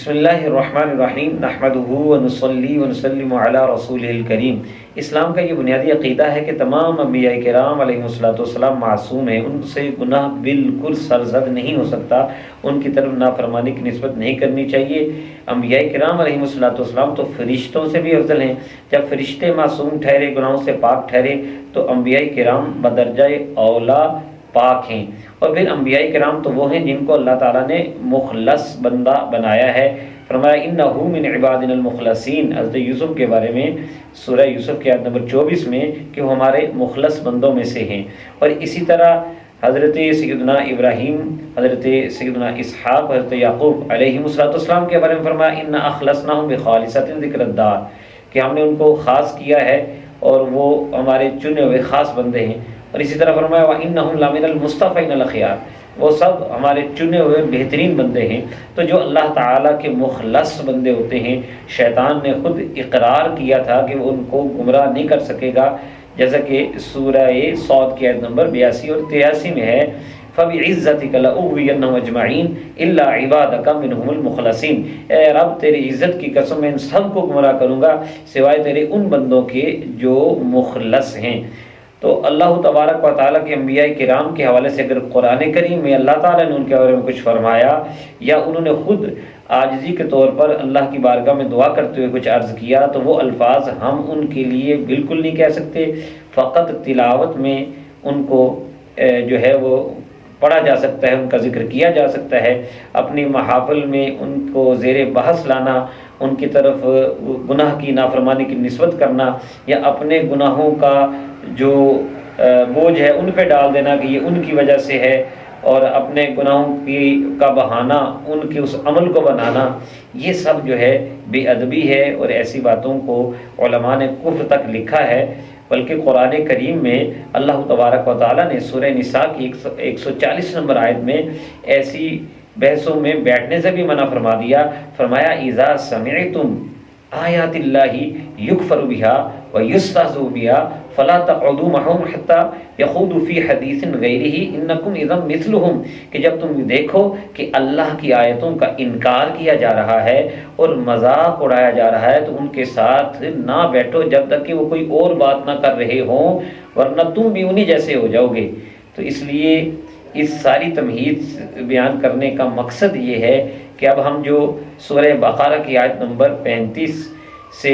بسم اللہ الرحمن الرحیم نحمدہ ونصلی ونسلم علی رسولہ الکریم۔ اسلام کا یہ بنیادی عقیدہ ہے کہ تمام انبیاء کرام علیہ السلام معصوم ہیں، ان سے گناہ بالکل سرزد نہیں ہو سکتا، ان کی طرف نافرمانی کی نسبت نہیں کرنی چاہیے۔ انبیاء کرام علیہ السلام تو فرشتوں سے بھی افضل ہیں۔ جب فرشتے معصوم ٹھہرے، گناہوں سے پاک ٹھہرے، تو انبیاء کرام بدرجہ اولا پاک ہیں۔ اور پھر انبیاء کرام تو وہ ہیں جن کو اللہ تعالیٰ نے مخلص بندہ بنایا ہے۔ فرمایا انہو من عبادنا المخلصین، حضرت یوسف کے بارے میں سورہ یوسف کی آیت نمبر 24 میں کہ وہ ہمارے مخلص بندوں میں سے ہیں۔ اور اسی طرح حضرت سیدنا ابراہیم، حضرت سیدنا اسحاق، حضرت یعقوب علیہ السلام کے بارے میں فرمایا ان اخلصناہم بخالصۃ ذکر الدار، کہ ہم نے ان کو خاص کیا ہے اور وہ ہمارے چنے ہوئے خاص بندے ہیں۔ اور اسی طرح فرمایا وَإِنَّهُمْ لَمِنَ الْمُصْطَفَيْنَ الْأَخْيَارِ، وہ سب ہمارے چنے ہوئے بہترین بندے ہیں۔ تو جو اللہ تعالیٰ کے مخلص بندے ہوتے ہیں، شیطان نے خود اقرار کیا تھا کہ وہ ان کو گمراہ نہیں کر سکے گا، جیسا کہ سورہ صاد کی آیت نمبر 82 اور 83 میں ہے فَبِعِزَّتِكَ لَأُغْوِيَنَّهُمْ أَجْمَعِينَ إِلَّا عِبَادَكَ مِنْهُمُ الْمُخْلَصِينَ، اے رب تیری عزت کی قسم میں ان سب کو گمراہ کروں گا سوائے تیرے ان بندوں کے جو مخلص ہیں۔ تو اللہ تبارک و تعالیٰ کے انبیاء کرام کے حوالے سے اگر قرآن کریم میں اللہ تعالیٰ نے ان کے بارے میں کچھ فرمایا یا انہوں نے خود عاجزی کے طور پر اللہ کی بارگاہ میں دعا کرتے ہوئے کچھ عرض کیا، تو وہ الفاظ ہم ان کے لیے بالکل نہیں کہہ سکتے۔ فقط تلاوت میں ان کو جو ہے وہ پڑھا جا سکتا ہے، ان کا ذکر کیا جا سکتا ہے۔ اپنی محافل میں ان کو زیر بحث لانا، ان کی طرف گناہ کی نافرمانی کی نسبت کرنا یا اپنے گناہوں کا جو بوجھ ہے ان پہ ڈال دینا کہ یہ ان کی وجہ سے ہے، اور اپنے گناہوں کا بہانہ ان کے اس عمل کو بنانا، یہ سب جو ہے بے ادبی ہے، اور ایسی باتوں کو علماء نے کفر تک لکھا ہے۔ بلکہ قرآن کریم میں اللہ تبارک و تعالیٰ نے سورہ نساء کی 140 نمبر آیت میں ایسی بحثوں میں بیٹھنے سے بھی منع فرما دیا۔ فرمایا اذا سمعتم آیات اللہ یکفر بها ویستہزأ بها فلا تقعدوا معهم حتى یخوضوا فی حدیث غیرہ انکم اذا مثلهم، کہ جب تم دیکھو کہ اللہ کی آیتوں کا انکار کیا جا رہا ہے اور مذاق اڑایا جا رہا ہے، تو ان کے ساتھ نہ بیٹھو جب تک کہ وہ کوئی اور بات نہ کر رہے ہوں، ورنہ تم بھی انہی جیسے ہو جاؤ گے۔ تو اس لیے اس ساری تمہید بیان کرنے کا مقصد یہ ہے کہ اب ہم جو سورہ بقرہ کی آیت نمبر 35 سے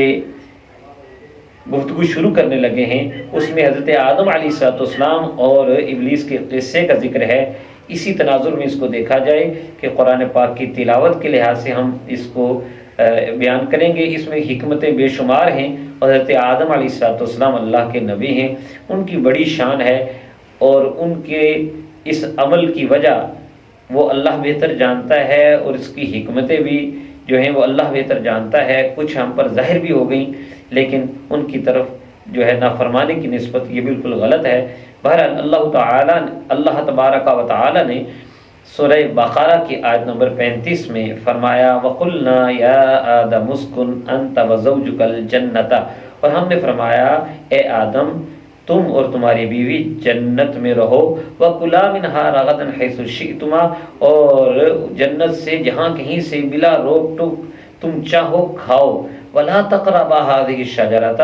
گفتگو شروع کرنے لگے ہیں، اس میں حضرت آدم علیہ السلام اور ابلیس کے قصے کا ذکر ہے۔ اسی تناظر میں اس کو دیکھا جائے کہ قرآن پاک کی تلاوت کے لحاظ سے ہم اس کو بیان کریں گے۔ اس میں حکمتیں بے شمار ہیں، اور حضرت آدم علیہ السلام اللہ کے نبی ہیں، ان کی بڑی شان ہے، اور ان کے اس عمل کی وجہ وہ اللہ بہتر جانتا ہے، اور اس کی حکمتیں بھی جو ہیں وہ اللہ بہتر جانتا ہے۔ کچھ ہم پر ظاہر بھی ہو گئیں، لیکن ان کی طرف جو ہے نافرمانی کی نسبت یہ بالکل غلط ہے۔ بہرحال اللہ تبارک و تعالی نے سورہ بقرہ کی آیت نمبر 35 میں فرمایا وَقُلْنَا يَا آدَمُ اسْكُنْ أَنْتَ وَزَوْجُكَ الْجَنَّةَ، اور ہم نے فرمایا اے آدم تم اور تمہاری بیوی جنت میں رہو، وَكُلَا مِنْهَا رَغَدًا حَيْثُ شِئْتُمَا، اور جنت سے جہاں کہیں سے بلا روک ٹوک تم چاہو کھاؤ، وَلَا تَقْرَبَا هَٰذِهِ الشَّجَرَةَ،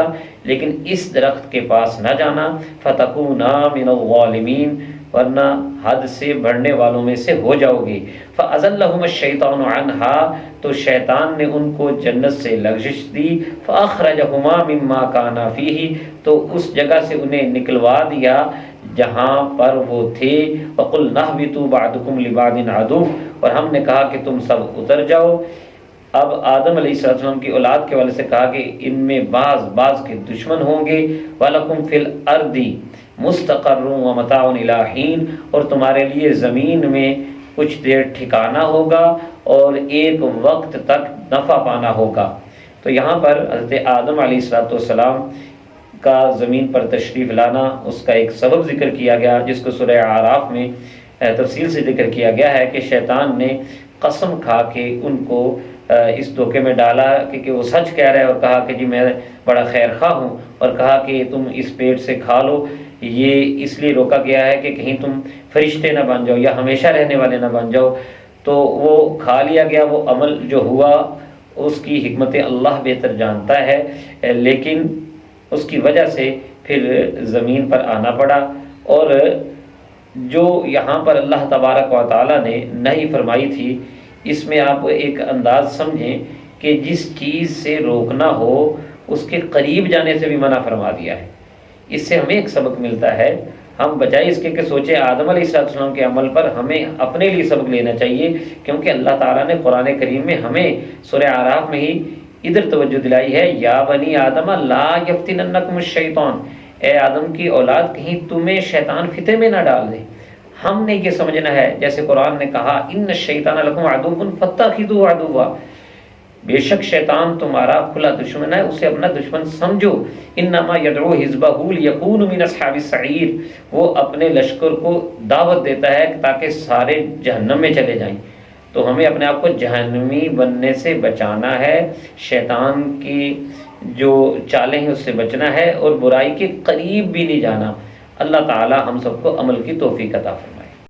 لیکن اس درخت کے پاس نہ جانا، فَتَكُونَا مِنَ الظَّالِمِينَ، ورنہ حد سے بڑھنے والوں میں سے ہو جاؤ گے۔ فَأَزَلَّهُمَ الشَّيْطَانُ عَنْهَا، تو شیطان نے ان کو جنت سے لغزش دی، فَأَخْرَجَهُمَا مِمَّا كَانَا فِيهِ، تو اس جگہ سے انہیں نکلوا دیا جہاں پر وہ تھے۔ وَقُلْنَا اهْبِطُوا بَعْضُكُمْ لِبَعْضٍ عَدُوٌّ، اور ہم نے کہا کہ تم سب اتر جاؤ۔ اب آدم علیہ السلام کی اولاد کے والے سے کہا کہ ان میں بعض کے دشمن ہوں گے۔ وَلَكُمْ فِي الْأَرْضِ مُسْتَقَرٌّ وَمَتَاعٌ إِلَىٰ حِينٍ، اور تمہارے لیے زمین میں کچھ دیر ٹھکانا ہوگا اور ایک وقت تک نفع پانا ہوگا۔ تو یہاں پر حضرت آدم علیہ السلام کا زمین پر تشریف لانا، اس کا ایک سبب ذکر کیا گیا، جس کو سورہ اعراف میں تفصیل سے ذکر کیا گیا ہے کہ شیطان نے قسم کھا کے ان کو اس دھوکے میں ڈالا کہ وہ سچ کہہ رہا ہے، اور کہا کہ جی میں بڑا خیر خواہ ہوں، اور کہا کہ تم اس پیٹ سے کھا لو۔ یہ اس لیے روکا گیا ہے کہ کہیں تم فرشتے نہ بن جاؤ یا ہمیشہ رہنے والے نہ بن جاؤ۔ تو وہ کھا لیا گیا، وہ عمل جو ہوا اس کی حکمت اللہ بہتر جانتا ہے، لیکن اس کی وجہ سے پھر زمین پر آنا پڑا۔ اور جو یہاں پر اللہ تبارک و تعالیٰ نے نہی فرمائی تھی، اس میں آپ ایک انداز سمجھیں کہ جس چیز سے روکنا ہو اس کے قریب جانے سے بھی منع فرما دیا ہے۔ اس سے ہمیں ایک سبق ملتا ہے، ہم بجائے اس کے کہ سوچیں آدم علیہ السلام کے عمل پر، ہمیں اپنے لیے سبق لینا چاہیے، کیونکہ اللہ تعالیٰ نے قرآن کریم میں ہمیں سورہ اعراف میں ہی ادھر توجہ دلائی ہے، یا بنی آدم لا یفتننکم الشیطان، اے آدم کی اولاد کہیں تمہیں شیطان فتنے میں نہ ڈال دے۔ ہم نے یہ سمجھنا ہے جیسے قرآن نے کہا ان الشیطان لکم عدو فاتخذوه عدوا، بے شک شیطان تمہارا کھلا دشمن ہے، اسے اپنا دشمن سمجھو۔ انما یدعو حزبہ لیکونوا من اصحاب السعیر، وہ اپنے لشکر کو دعوت دیتا ہے تاکہ سارے جہنم میں چلے جائیں۔ تو ہمیں اپنے آپ کو جہنمی بننے سے بچانا ہے، شیطان کی جو چالیں ہیں اس سے بچنا ہے، اور برائی کے قریب بھی نہیں جانا۔ اللہ تعالی ہم سب کو عمل کی توفیق عطا فرمائے۔